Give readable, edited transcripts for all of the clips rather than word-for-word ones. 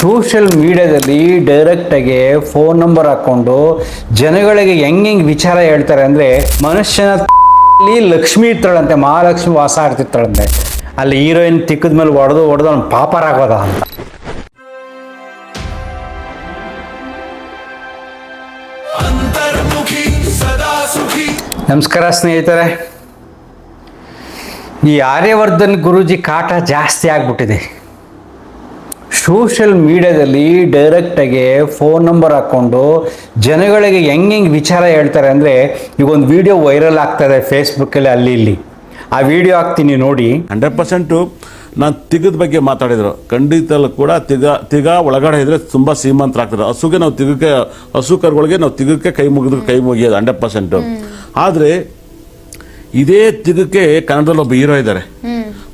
Social ಮೀಡಿಯಾದಲ್ಲಿ ಡೈರೆಕ್ಟಾಗಿ phone number ಹಾಕ್ಕೊಂಡು ಜನಗಳಿಗೆ ಹೆಂಗೆ ವಿಚಾರ ಹೇಳ್ತಾರೆ ಅಂದರೆ, ಮನುಷ್ಯನ ಲಕ್ಷ್ಮಿ ಇರ್ತಾಳಂತೆ, ಮಹಾಲಕ್ಷ್ಮಿ ವಾಸ ಆಗ್ತಿರ್ತಾಳಂತೆ. ಅಲ್ಲಿ ಹೀರೋಯಿನ್ ತಿಕ್ಕದ ಮೇಲೆ ಹೊಡೆದು ಅವ್ನು ಪಾಪರಾಗೋದ ಅಂತ. ನಮಸ್ಕಾರ ಸ್ನೇಹಿತರೆ. ಈ ಆರ್ಯವರ್ಧನ್ ಗುರೂಜಿ ಕಾಟ ಜಾಸ್ತಿ ಆಗ್ಬಿಟ್ಟಿದೆ. ಸೋಷಿಯಲ್ ಮೀಡಿಯಾದಲ್ಲಿ ಡೈರೆಕ್ಟಾಗಿ ಫೋನ್ ನಂಬರ್ ಹಾಕ್ಕೊಂಡು ಜನಗಳಿಗೆ ಹೆಂಗೆ ವಿಚಾರ ಹೇಳ್ತಾರೆ ಅಂದರೆ, ಈಗ ಒಂದು ವಿಡಿಯೋ ವೈರಲ್ ಆಗ್ತಾಯಿದೆ ಫೇಸ್ಬುಕ್ಕಲ್ಲಿ ಅಲ್ಲಿ ಇಲ್ಲಿ. ಆ ವಿಡಿಯೋ ಹಾಕ್ತೀನಿ ನೋಡಿ. 100% ನಾನು ತಿಗದ ಬಗ್ಗೆ ಮಾತಾಡಿದ್ರು. ಖಂಡಿತಲ್ಲೂ ಕೂಡ ತಿಗ ಒಳಗಡೆ ಇದ್ರೆ ತುಂಬ ಶ್ರೀಮಂತರಾಗ್ತಾರೆ. ಹಸುಗೆ ನಾವು ಹಸು ಕರುಗಳಿಗೆ ನಾವು ತಿಗಕ್ಕೆ ಕೈ ಮುಗಿಯೋದು 100%. ಆದರೆ ಇದೇ ತಿಗಕ್ಕೆ ಕನ್ನಡದಲ್ಲಿ ಒಬ್ಬ ಹೀರೋ ಇದ್ದಾರೆ.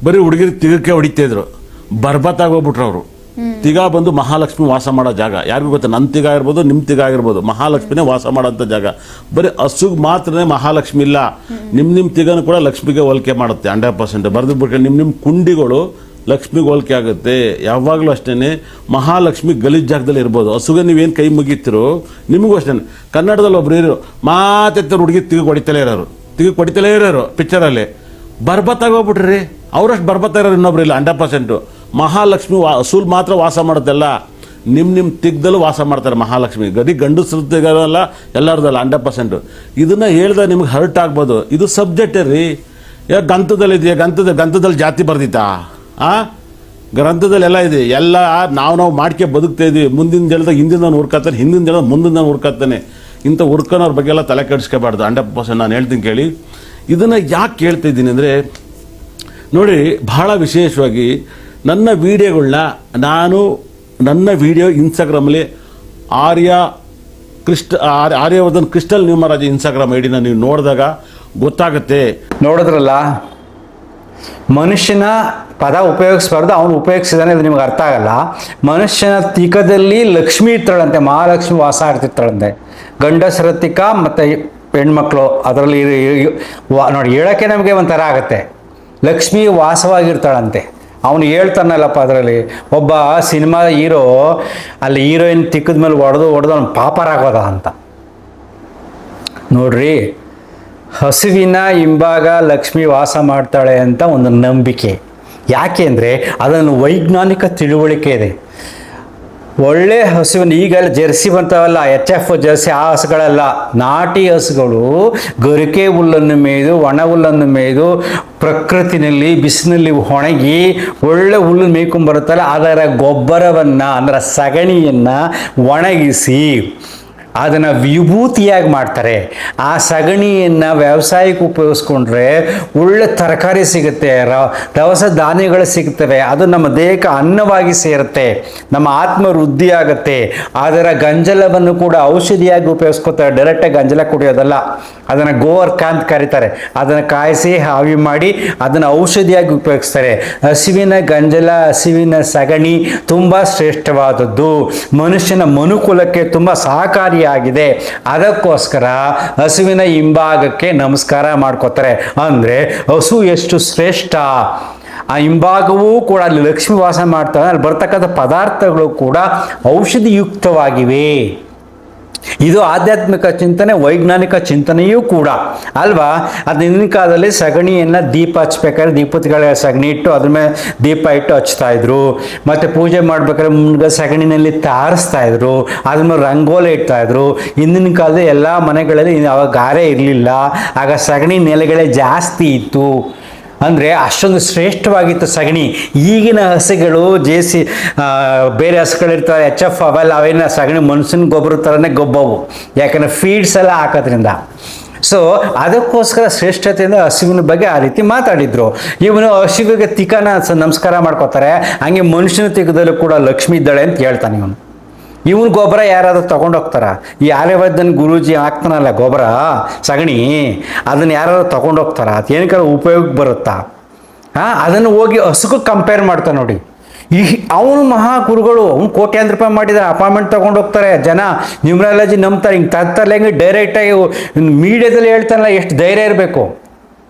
ಬರೀ ಹುಡುಗಿರು ತಿಗಕ್ಕೆ ಹೊಡಿತಾ ಇದ್ರು. ಬರ್ಬತ್ತಾಗೋಗ್ಬಿಟ್ರು ಅವರು. ತಿಗ ಬಂದು ಮಹಾಲಕ್ಷ್ಮಿ ವಾಸ ಮಾಡೋ ಜಾಗ. ಯಾರಿಗೂ ಗೊತ್ತಾ? ನನ್ನ ತಿಗ ಇರ್ಬೋದು, ನಿಮ್ಮ ತಿಗ ಆಗಿರ್ಬೋದು, ಮಹಾಲಕ್ಷ್ಮಿನೇ ವಾಸ ಮಾಡೋಂಥ ಜಾಗ. ಬರೀ ಹಸುಗೆ ಮಾತ್ರನೇ ಮಹಾಲಕ್ಷ್ಮಿ ಇಲ್ಲ, ನಿಮ್ಮ ತಿಗನೂ ಕೂಡ ಲಕ್ಷ್ಮಿಗೆ ಹೋಲಿಕೆ ಮಾಡುತ್ತೆ 100%. ಬರೆದು ಬಿಟ್ರೆ ನಿಮ್ಮ ಕುಂಡಿಗಳು ಲಕ್ಷ್ಮಿಗೆ ಹೋಲಿಕೆ ಆಗುತ್ತೆ. ಯಾವಾಗಲೂ ಅಷ್ಟೇ ಮಹಾಲಕ್ಷ್ಮಿ ಗಲೀಜ್ ಜಾಗದಲ್ಲಿ ಇರ್ಬೋದು. ಹಸುಗೆ ನೀವೇನು ಕೈ ಮುಗಿತೀರೋ ನಿಮಗೂ ಅಷ್ಟೇ. ಕನ್ನಡದಲ್ಲಿ ಒಬ್ರು ಇರೋ ಮಾತೆತ್ತರ ಹುಡುಗಿ ತಿಗ ಹೊಡಿತಲೇ ಇರೋರು ಪಿಕ್ಚರಲ್ಲಿ ಬರ್ಬತ್ತಾಗೋಗ್ಬಿಟ್ರಿ. ಅವರಷ್ಟು ಬರ್ಬತ್ತಾ ಇರೋರು ಇನ್ನೊಬ್ರು ಇಲ್ಲ 100%. ಮಹಾಲಕ್ಷ್ಮಿ ಹಸುಲ್ ಮಾತ್ರ ವಾಸ ಮಾಡುತ್ತಲ್ಲ, ನಿಮ್ಮ ತಿಗ್ದಲ್ಲೂ ವಾಸ ಮಾಡ್ತಾರೆ ಮಹಾಲಕ್ಷ್ಮಿ. ಗಂಡಸ್ರ ತಿಗಲ್ಲ, ಎಲ್ಲರದಲ್ಲ 100%. ಇದನ್ನು ಹೇಳ್ದೆ ನಿಮ್ಗೆ ಹರ್ಟ್ ಆಗ್ಬೋದು. ಇದು ಸಬ್ಜೆಕ್ಟೇ ರೀ. ಯಾಕೆ ಗಂತದಲ್ಲಿದೆಯಾ? ಗಂತದಲ್ಲಿ ಜಾತಿ ಬರ್ದಿತ್ತಾ? ಗ್ರಂಥದಲ್ಲಿ ಎಲ್ಲ ಇದೆ. ಎಲ್ಲ ನಾವು ಮಾಡ್ಕೆ ಬದುಕ್ತಾ ಇದೀವಿ. ಮುಂದಿನ ಜಲದಾಗ ಹಿಂದಿನ ಹುರ್ಕತ್ತಾನೆ, ಹಿಂದಿನ ಜಲದ ಮುಂದಿನ ಹುರ್ಕತ್ತಾನೆ. ಇಂಥ ಹುರ್ಕೋನವ್ರ ಬಗ್ಗೆ ಎಲ್ಲ ತಲೆ ಕೆಡಿಸ್ಕೋಬಾರ್ದು 100%. ನಾನು ಹೇಳ್ತೀನಿ ಕೇಳಿ. ಇದನ್ನು ಯಾಕೆ ಕೇಳ್ತಾ ಇದ್ದೀನಿ ಅಂದರೆ, ನೋಡಿ, ಬಹಳ ವಿಶೇಷವಾಗಿ ನನ್ನ ವಿಡಿಯೋಗಳನ್ನ ನನ್ನ ವಿಡಿಯೋ ಇನ್ಸ್ಟಾಗ್ರಾಮಲ್ಲಿ ಆರ್ಯವರ್ಧನ್ ಕ್ರಿಸ್ಟಲ್ ನ್ಯೂಮರಾಜ್ ಇನ್ಸ್ಟಾಗ್ರಾಮ್ ಐಡಿನ ನೀವು ನೋಡಿದಾಗ ಗೊತ್ತಾಗುತ್ತೆ. ನೋಡಿದ್ರಲ್ಲ, ಮನುಷ್ಯನ ಪದ ಉಪಯೋಗಿಸ್ಬಾರ್ದು, ಅವನು ಉಪಯೋಗಿಸಿದಾನೆ, ಅದು ನಿಮ್ಗೆ ಅರ್ಥ ಆಗಲ್ಲ. ಮನುಷ್ಯನ ತಿಕದಲ್ಲಿ ಲಕ್ಷ್ಮಿ ಇರ್ತಾಳಂತೆ, ಮಹಾಲಕ್ಷ್ಮಿ ವಾಸ ಆಗ್ತಿರ್ತಾಳಂತೆ. ಗಂಡಸರ ತಿಕ ಮತ್ತು ಹೆಣ್ಮಕ್ಳು ಅದರಲ್ಲಿ ನೋಡಿ, ಹೇಳೋಕ್ಕೆ ನಮಗೆ ಒಂಥರ ಆಗುತ್ತೆ. ಲಕ್ಷ್ಮಿ ವಾಸವಾಗಿರ್ತಾಳಂತೆ. ಅವನು ಹೇಳ್ತಾನಲ್ಲಪ್ಪ, ಅದರಲ್ಲಿ ಒಬ್ಬ ಸಿನಿಮಾ ಹೀರೋ ಅಲ್ಲಿ ಹೀರೋಯಿನ್ ತಿಕ್ಕದ ಮೇಲೆ ಹೊಡೆದು ಅವ್ನು ಪಾಪರಾಗೋದ ಅಂತ. ನೋಡ್ರಿ, ಹಸುವಿನ ಹಿಂಭಾಗ ಲಕ್ಷ್ಮಿ ವಾಸ ಮಾಡ್ತಾಳೆ ಅಂತ ಒಂದು ನಂಬಿಕೆ. ಯಾಕೆ ಅಂದರೆ ಅದನ್ನು ವೈಜ್ಞಾನಿಕ ತಿಳುವಳಿಕೆ ಇದೆ. ಒಳ್ಳೆ ಹಸುವಿನ ಈಗೆಲ್ಲ ಜರ್ಸಿ ಬರ್ತಾವಲ್ಲ, HF ಜರ್ಸಿ, ಆ ಹಸುಗಳೆಲ್ಲ ನಾಟಿ ಹಸುಗಳು ಗರಿಕೆ ಹುಲ್ಲನ್ನು ಮೇಯ್ದು, ಒಣ ಹುಲ್ಲನ್ನು ಮೇಯ್ದು, ಪ್ರಕೃತಿನಲ್ಲಿ ಬಿಸಿಲಿನಲ್ಲಿ ಒಣಗಿ ಒಳ್ಳೆ ಹುಲ್ಲು ಮೇಯ್ಕೊಂಬರುತ್ತಲ್ಲ, ಅದರ ಗೊಬ್ಬರವನ್ನು ಅಂದರೆ ಸಗಣಿಯನ್ನು ಒಣಗಿಸಿ ಅದನ್ನು ವಿಭೂತಿಯಾಗಿ ಮಾಡ್ತಾರೆ. ಆ ಸಗಣಿಯನ್ನು ವ್ಯವಸಾಯಕ್ಕೆ ಉಪಯೋಗಿಸ್ಕೊಂಡ್ರೆ ಒಳ್ಳೆ ತರಕಾರಿ ಸಿಗುತ್ತೆ, ದವಸ ಧಾನ್ಯಗಳು ಸಿಗ್ತವೆ. ಅದು ನಮ್ಮ ದೇಹಕ್ಕೆ ಅನ್ನವಾಗಿ ಸೇರುತ್ತೆ, ನಮ್ಮ ಆತ್ಮ ವೃದ್ಧಿ ಆಗುತ್ತೆ. ಅದರ ಗಂಜಲವನ್ನು ಕೂಡ ಔಷಧಿಯಾಗಿ ಉಪಯೋಗಿಸ್ಕೊತಾರೆ. ಡೈರೆಕ್ಟಾಗಿ ಗಂಜಲ ಕುಡಿಯೋದಲ್ಲ, ಅದನ್ನು ಗೋವರ್ಕ ಅಂತ ಕರೀತಾರೆ. ಅದನ್ನು ಕಾಯಿಸಿ ಹಾವಿ ಮಾಡಿ ಅದನ್ನು ಔಷಧಿಯಾಗಿ ಉಪಯೋಗಿಸ್ತಾರೆ. ಹಸುವಿನ ಗಂಜಲ, ಹಸುವಿನ ಸಗಣಿ ತುಂಬ ಶ್ರೇಷ್ಠವಾದದ್ದು. ಮನುಷ್ಯನ ಮನುಕುಲಕ್ಕೆ ತುಂಬ ಸಹಕಾರಿಯಾಗಿದೆ. ಅದಕ್ಕೋಸ್ಕರ ಹಸುವಿನ ಹಿಂಭಾಗಕ್ಕೆ ನಮಸ್ಕಾರ ಮಾಡ್ಕೋತಾರೆ. ಅಂದರೆ ಹಸು ಎಷ್ಟು ಶ್ರೇಷ್ಠ, ಆ ಹಿಂಭಾಗವೂ ಕೂಡ ಅಲ್ಲಿ ಲಕ್ಷ್ಮಿ ವಾಸ ಮಾಡ್ತಾರೆ. ಅಲ್ಲಿ ಬರ್ತಕ್ಕಂಥ ಪದಾರ್ಥಗಳು ಕೂಡ ಔಷಧಿಯುಕ್ತವಾಗಿವೆ. ಇದು ಆಧ್ಯಾತ್ಮಿಕ ಚಿಂತನೆ, ವೈಜ್ಞಾನಿಕ ಚಿಂತನೆಯೂ ಕೂಡ ಅಲ್ವಾ. ಅದು ಹಿಂದಿನ ಕಾಲದಲ್ಲಿ ಸಗಣಿಯನ್ನು ದೀಪ ಹಚ್ಬೇಕಾದ್ರೆ ದೀಪಗಳ ಸಗಣಿ ಇಟ್ಟು ಅದ್ರ ಮೇಲೆ ದೀಪ ಇಟ್ಟು ಹಚ್ತಾ ಇದ್ರು. ಮತ್ತು ಪೂಜೆ ಮಾಡ್ಬೇಕಾದ್ರೆ ಮುನ್ಗ ಸಗಣಿನಲ್ಲಿ ತಾರಿಸ್ತಾ ಇದ್ರು, ಅದ್ರ ಮೇಲೆ ರಂಗೋಲಿ ಇಡ್ತಾ ಇದ್ರು. ಹಿಂದಿನ ಕಾಲದಲ್ಲಿ ಎಲ್ಲ ಮನೆಗಳಲ್ಲಿ ಅವಾಗ ಗಾರೆ ಇರಲಿಲ್ಲ, ಆಗ ಸಗಣಿ ನೆಲೆಗಳೇ ಜಾಸ್ತಿ ಇತ್ತು. ಅಂದರೆ ಅಷ್ಟೊಂದು ಶ್ರೇಷ್ಠವಾಗಿತ್ತು ಸಗಣಿ. ಈಗಿನ ಹಸುಗಳು ಬೇರೆ ಹಸುಗಳಿರ್ತಾರೆ, HF ಅವೇನ ಸಗಣಿ ಮನುಷ್ಯನ ಗೊಬ್ಬರ ಥರನೇ ಗೊಬ್ಬವು, ಯಾಕಂದರೆ ಫೀಡ್ಸ್ ಎಲ್ಲ ಹಾಕೋದ್ರಿಂದ. ಸೊ ಅದಕ್ಕೋಸ್ಕರ ಶ್ರೇಷ್ಠತೆಯಿಂದ ಹಸುವಿನ ಬಗ್ಗೆ ಆ ರೀತಿ ಮಾತಾಡಿದ್ರು. ಇವನು ಹಸುವಿಗೆ ತಿಕನ ನಮಸ್ಕಾರ ಮಾಡ್ಕೋತಾರೆ, ಹಂಗೆ ಮನುಷ್ಯನ ತಿಕದಲ್ಲೂ ಕೂಡ ಲಕ್ಷ್ಮಿ ಇದ್ದಾಳೆ ಅಂತ ಹೇಳ್ತಾನೆ ಇವನು. ಇವನು ಗೊಬ್ಬರ ಯಾರಾದ್ರೂ ತೊಗೊಂಡೋಗ್ತಾರ? ಈ ಆರ್ಯವರ್ಧನ್ ಗುರೂಜಿ ಹಾಕ್ತಾನಲ್ಲ ಗೊಬ್ಬರ ಸಗಣಿ, ಅದನ್ನು ಯಾರಾದ್ರೂ ತೊಗೊಂಡೋಗ್ತಾರ? ಅದು ಏನಕ್ಕಾದ್ರೂ ಉಪಯೋಗಕ್ಕೆ ಬರುತ್ತಾ? ಅದನ್ನು ಹೋಗಿ ಹಸುಗೆ ಕಂಪೇರ್ ಮಾಡ್ತಾನೆ ನೋಡಿ. ಅವನು ಮಹಾಗುರುಗಳು, ಅವ್ನು ಕೋಟ್ಯಾಂತರ ರೂಪಾಯಿ ಮಾಡಿದ್ದಾರೆ, ಅಪಾಯಿಂಟ್ಮೆಂಟ್ ತೊಗೊಂಡು ಹೋಗ್ತಾರೆ ಜನ, ನ್ಯೂಮರಾಲಜಿ ನಂಬ್ತಾರೆ. ಹಿಂಗೆ ತರ್ತಾರೆ, ಹಿಂಗೆ ಡೈರೆಕ್ಟಾಗಿ ಮೀಡಿಯಾದಲ್ಲಿ ಹೇಳ್ತಾನಲ್ಲ, ಎಷ್ಟು ಧೈರ್ಯ ಇರಬೇಕು.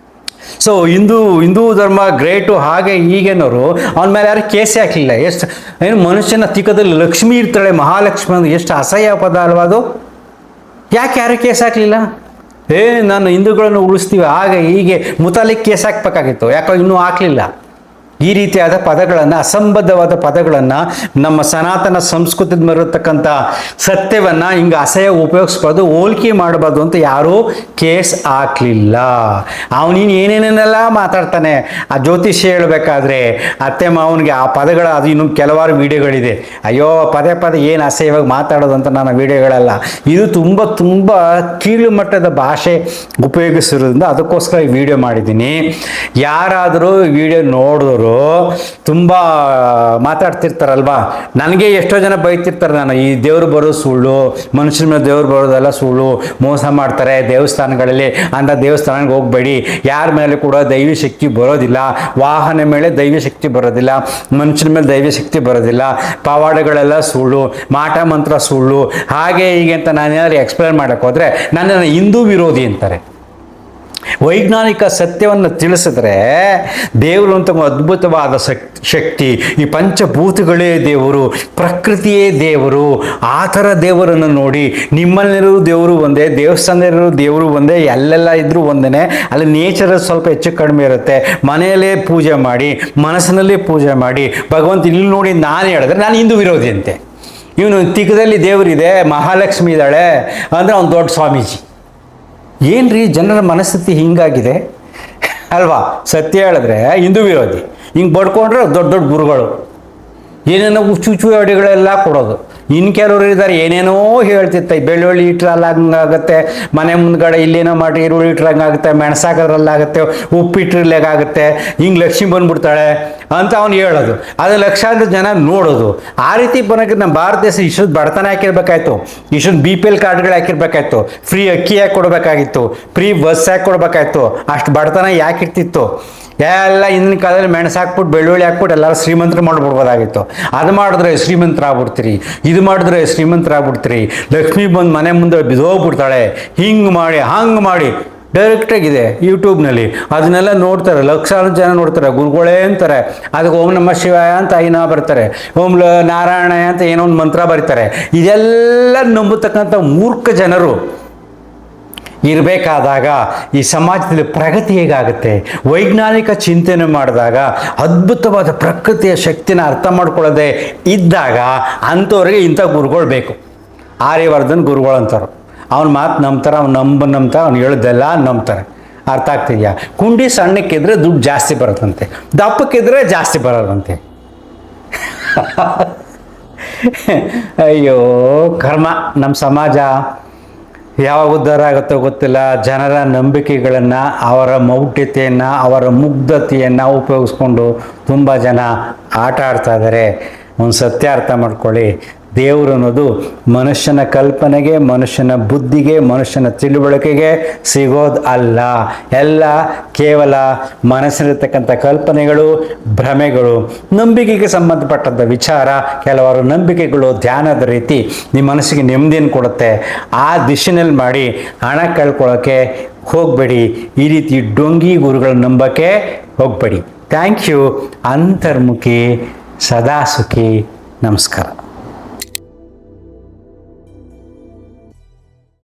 ಸೊ ಹಿಂದೂ ಧರ್ಮ ಗ್ರೇಟು ಹಾಗೆ ಹೀಗೇನವರು ಅವನ ಮೇಲೆ ಯಾರು ಕೇಸೇ ಹಾಕಲಿಲ್ಲ. ಎಷ್ಟು ಏನು ಮನುಷ್ಯನ ತಿಕ್ಕದಲ್ಲಿ ಲಕ್ಷ್ಮಿ ಇರ್ತಾಳೆ, ಮಹಾಲಕ್ಷ್ಮಿ ಅಂದ್ರೆ ಎಷ್ಟು ಅಸಹ್ಯ ಪದ ಅಲ್ವಾ ಅದು. ಯಾಕೆ ಯಾರು ಕೇಸ್ ಹಾಕಲಿಲ್ಲ? ನಾನು ಹಿಂದೂಗಳನ್ನು ಉಳಿಸ್ತೀವಿ ಹಾಗೆ ಹೀಗೆ ಮುತಾಲಿಕ್ ಕೇಸ್ ಹಾಕ್ಬೇಕಾಗಿತ್ತು, ಯಾಕೋ ಇನ್ನೂ ಹಾಕಲಿಲ್ಲ. ಈ ರೀತಿಯಾದ ಪದಗಳನ್ನು, ಅಸಂಬದ್ಧವಾದ ಪದಗಳನ್ನು, ನಮ್ಮ ಸನಾತನ ಸಂಸ್ಕೃತಿದ ಮೇಲಿರ್ತಕ್ಕಂಥ ಸತ್ಯವನ್ನು ಹಿಂಗೆ ಅಸಹ್ಯ ಉಪಯೋಗಿಸ್ಬಾರ್ದು, ಹೋಲಿಕೆ ಮಾಡಬಾರ್ದು ಅಂತ ಯಾರೂ ಕೇಸ್ ಹಾಕಲಿಲ್ಲ. ಅವನಿನ್ನು ಏನೇನೇನೆಲ್ಲ ಮಾತಾಡ್ತಾನೆ. ಆ ಜ್ಯೋತಿಷ್ಯ ಹೇಳಬೇಕಾದ್ರೆ ಅತ್ತೆ ಮಾವನಿಗೆ ಆ ಪದಗಳ, ಅದು ಇನ್ನು ಕೆಲವಾರು ವಿಡಿಯೋಗಳಿದೆ. ಅಯ್ಯೋ ಪದೇ ಪದೇ ಏನು ಅಸಹ್ಯವಾಗಿ ಮಾತಾಡೋದು ಅಂತ ನನ್ನ ವಿಡಿಯೋಗಳಲ್ಲ. ಇದು ತುಂಬ ತುಂಬ ಕೀಳು ಮಟ್ಟದ ಭಾಷೆ ಉಪಯೋಗಿಸಿರೋದ್ರಿಂದ ಅದಕ್ಕೋಸ್ಕರ ಈ ವಿಡಿಯೋ ಮಾಡಿದ್ದೀನಿ. ಯಾರಾದರೂ ಈ ವಿಡಿಯೋ ನೋಡಿದ್ರು ತುಂಬ ಮಾತಾಡ್ತಿರ್ತಾರಲ್ವಾ, ನನಗೆ ಎಷ್ಟೋ ಜನ ಬೈತಿರ್ತಾರೆ, ನಾನು ಈ ದೇವರು ಬರೋದು ಸುಳ್ಳು, ಮನುಷ್ಯನ ಮೇಲೆ ದೇವ್ರು ಬರೋದೆಲ್ಲ ಸುಳ್ಳು, ಮೋಸ ಮಾಡ್ತಾರೆ ದೇವಸ್ಥಾನಗಳಲ್ಲಿ, ಅಂಥ ದೇವಸ್ಥಾನಕ್ಕೆ ಹೋಗಬೇಡಿ, ಯಾರ ಮೇಲೆ ಕೂಡ ದೈವಿ ಶಕ್ತಿ ಬರೋದಿಲ್ಲ, ವಾಹನ ಮೇಲೆ ದೈವಿ ಶಕ್ತಿ ಬರೋದಿಲ್ಲ, ಮನುಷ್ಯನ ಮೇಲೆ ದೈವಿ ಶಕ್ತಿ ಬರೋದಿಲ್ಲ, ಪವಾಡಗಳೆಲ್ಲ ಸುಳ್ಳು, ಮಾಟ ಮಂತ್ರ ಸುಳ್ಳು, ಹಾಗೆ ಹೀಗೆ ಅಂತ ನಾನೇನಾದ್ರು ಎಕ್ಸ್ಪ್ಲೇನ್ ಮಾಡೋಕ್ಕೆ ಹೋದರೆ ನನ್ನನ್ನು ಹಿಂದೂ ವಿರೋಧಿ ಅಂತಾರೆ. ವೈಜ್ಞಾನಿಕ ಸತ್ಯವನ್ನು ತಿಳಿಸಿದ್ರೆ ದೇವರು ಅಂತ ಒಂದು ಅದ್ಭುತವಾದ ಶಕ್ತಿ, ಈ ಪಂಚಭೂತಗಳೇ ದೇವರು, ಪ್ರಕೃತಿಯೇ ದೇವರು, ಆ ಥರ ದೇವರನ್ನು ನೋಡಿ ನಿಮ್ಮಲ್ಲಿರೋ ದೇವರು ಒಂದೇ, ದೇವಸ್ಥಾನದಲ್ಲಿರೋ ದೇವರು ಒಂದೇ, ಎಲ್ಲೆಲ್ಲ ಇದ್ರೂ ಒಂದೇ. ಅಲ್ಲಿ ನೇಚರ್ ಸ್ವಲ್ಪ ಹೆಚ್ಚು ಕಡಿಮೆ ಇರುತ್ತೆ. ಮನೆಯಲ್ಲೇ ಪೂಜೆ ಮಾಡಿ, ಮನಸ್ಸಿನಲ್ಲೇ ಪೂಜೆ ಮಾಡಿ, ಭಗವಂತ ಇಲ್ಲಿ ನೋಡಿ ನಾನು ಹೇಳಿದ್ರೆ ನಾನು ಹಿಂದೂ ವಿರೋಧಿ ಅಂತೆ. ಇವನು ತಿಕ್ಕದಲ್ಲಿ ದೇವರಿದೆ, ಮಹಾಲಕ್ಷ್ಮಿ ಇದ್ದಾಳೆ ಅಂದರೆ ಅವ್ನು ದೊಡ್ಡ ಸ್ವಾಮೀಜಿ. ಏನ್ರಿ ಜನರ ಮನಸ್ಥಿತಿ ಹಿಂಗಾಗಿದೆ ಅಲ್ವಾ? ಸತ್ಯ ಹೇಳಿದ್ರೆ ಹಿಂದೂ ವಿರೋಧಿ, ಹಿಂಗೆ ಬಡ್ಕೊಂಡ್ರೆ ದೊಡ್ಡ ದೊಡ್ಡ ಗುರುಗಳು ಏನೇನೋ ಹುಚ್ಚು ಅಡಿಗಳೆಲ್ಲ ಕೊಡೋದು. ಇನ್ನು ಕೆಲವರು ಇದ್ದಾರೆ ಏನೇನೋ ಹೇಳ್ತಿರ್ತೆ, ಬೆಳ್ಳುಳ್ಳಿ ಇಟ್ರಲ್ಲಿ ಹಂಗಾಗುತ್ತೆ, ಮನೆ ಮುಂದ್ಗಡೆ ಇಲ್ಲೇನೋ ಮಾಡಿ ಈರುಳ್ಳಿ ಇಟ್ರೆ ಹಂಗಾಗುತ್ತೆ, ಮೆಣಸಾಕೋದ್ರಲ್ಲಾಗುತ್ತೆ, ಉಪ್ಪಿಟ್ರಲ್ಲಾಗುತ್ತೆ, ಹಿಂಗೆ ಲಕ್ಷ್ಮಿ ಬಂದ್ಬಿಡ್ತಾಳೆ ಅಂತ ಅವ್ನು ಹೇಳೋದು. ಅದು ಲಕ್ಷಾಂತರ ಜನ ನೋಡೋದು. ಆ ರೀತಿ ಬರೋಕ್ಕೆ ನಮ್ಮ ಭಾರತ ದೇಶ ಇಷ್ಟೊಂದು ಬಡತನ ಹಾಕಿರ್ಬೇಕಾಯ್ತು, ಇಷ್ಟೊಂದು BPL ಕಾರ್ಡ್ಗಳು ಹಾಕಿರ್ಬೇಕಾಯ್ತು, ಫ್ರೀ ಅಕ್ಕಿ ಯಾಕೆ ಕೊಡಬೇಕಾಗಿತ್ತು, ಫ್ರೀ ಬಸ್ ಯಾಕೆ ಕೊಡಬೇಕಾಯ್ತು, ಅಷ್ಟು ಬಡತನ ಯಾಕೆ ಇರ್ತಿತ್ತು? ಎಲ್ಲ ಹಿಂದಿನ ಕಾಲದಲ್ಲಿ ಮೆಣಸು ಹಾಕ್ಬಿಟ್ಟು ಬೆಳ್ಳುಳ್ಳಿ ಹಾಕ್ಬಿಟ್ಟು ಎಲ್ಲರೂ ಶ್ರೀಮಂತರು ಮಾಡ್ಬಿಡ್ಬೋದಾಗಿತ್ತು. ಅದು ಮಾಡಿದ್ರೆ ಶ್ರೀಮಂತರಾಗ್ಬಿಡ್ತೀರಿ, ಇದು ಮಾಡಿದ್ರೆ ಶ್ರೀಮಂತರಾಗ್ಬಿಡ್ತೀರಿ, ಲಕ್ಷ್ಮಿ ಬಂದು ಮನೆ ಮುಂದೆ ಬಿದ್ದೋಗ್ಬಿಡ್ತಾಳೆ, ಹಿಂಗೆ ಮಾಡಿ ಹಂಗೆ ಮಾಡಿ ಡೈರೆಕ್ಟಾಗಿದೆ ಯೂಟ್ಯೂಬ್ನಲ್ಲಿ. ಅದನ್ನೆಲ್ಲ ನೋಡ್ತಾರೆ, ಲಕ್ಷಾಂತರ ಜನ ನೋಡ್ತಾರೆ, ಗುರುಗಳೇ ಅಂತಾರೆ. ಅದಕ್ಕೆ ಓಂ ನಮಃ ಶಿವಾಯ ಅಂತ ಐನಾ ಬರ್ತಾರೆ, ಓಂ ನಾರಾಯಣ ಅಂತ ಏನೋ ಒಂದು ಮಂತ್ರ ಬರೀತಾರೆ. ಇದೆಲ್ಲ ನಂಬತಕ್ಕಂಥ ಮೂರ್ಖ ಜನರು ಇರಬೇಕಾದಾಗ ಈ ಸಮಾಜದಲ್ಲಿ ಪ್ರಗತಿ ಹೇಗಾಗುತ್ತೆ? ವೈಜ್ಞಾನಿಕ ಚಿಂತನೆ ಮಾಡಿದಾಗ, ಅದ್ಭುತವಾದ ಪ್ರಕೃತಿಯ ಶಕ್ತಿನ ಅರ್ಥ ಮಾಡ್ಕೊಳ್ಳೋದೇ ಇದ್ದಾಗ ಅಂಥವ್ರಿಗೆ ಇಂಥ ಗುರುಗಳು ಬೇಕು. ಆರ್ಯವರ್ಧನ್ ಗುರುಗಳು ಅಂತಾರೆ. ಅವನ ಮಾತು ನಂಬ್ತಾರೆ, ಅವ್ನು ನಂಬ್ತಾರೆ, ಅವ್ನು ಹೇಳಿದ್ದೆಲ್ಲ ನಂಬ್ತಾರೆ. ಅರ್ಥ ಆಗ್ತಿದೆಯಾ? ಕುಂಡಿ ಸಣ್ಣಕ್ಕಿದ್ರೆ ದುಡ್ಡು ಜಾಸ್ತಿ ಬರುತ್ತಂತೆ, ದಪ್ಪಕ್ಕಿದ್ರೆ ಜಾಸ್ತಿ ಬರೋದಂತೆ. ಅಯ್ಯೋ ಕರ್ಮ. ನಮ್ಮ ಸಮಾಜ ಯಾವಾಗ ಉದ್ಧಾರ ಆಗುತ್ತೋ ಗೊತ್ತಿಲ್ಲ. ಜನರ ನಂಬಿಕೆಗಳನ್ನು, ಅವರ ಮೌಢ್ಯತೆಯನ್ನು, ಅವರ ಮುಗ್ಧತೆಯನ್ನು ಉಪಯೋಗಿಸ್ಕೊಂಡು ತುಂಬ ಜನ ಆಟ ಆಡ್ತಾ ಇದ್ದಾರೆ. ಒಂದು ಸತ್ಯ ಅರ್ಥ ಮಾಡ್ಕೊಳ್ಳಿ, ದೇವರು ಅನ್ನೋದು ಮನುಷ್ಯನ ಕಲ್ಪನೆಗೆ, ಮನುಷ್ಯನ ಬುದ್ಧಿಗೆ, ಮನುಷ್ಯನ ತಿಳುವಳಿಕೆಗೆ ಸಿಗೋದು ಅಲ್ಲ. ಎಲ್ಲ ಕೇವಲ ಮನಸ್ಸಿನಲ್ಲಿರ್ತಕ್ಕಂಥ ಕಲ್ಪನೆಗಳು, ಭ್ರಮೆಗಳು, ನಂಬಿಕೆಗೆ ಸಂಬಂಧಪಟ್ಟಂಥ ವಿಚಾರ. ಕೆಲವಾರು ನಂಬಿಕೆಗಳು ಧ್ಯಾನದ ರೀತಿ ನಿಮ್ಮ ಮನಸ್ಸಿಗೆ ನೆಮ್ಮದಿಯನ್ನು ಕೊಡುತ್ತೆ. ಆ ದಿಶೆನಲ್ಲಿ ಮಾಡಿ ಹಣ ಕಳ್ಕೊಳ್ಳೋಕ್ಕೆ ಹೋಗಬೇಡಿ. ಈ ರೀತಿ ಡೊಂಗಿ ಗುರುಗಳನ್ನ ನಂಬೋಕ್ಕೆ ಹೋಗಬೇಡಿ. Thank you. ಅಂತರ್ಮುಖಿ, ಸದಾ ಸುಖಿ. ನಮಸ್ಕಾರ.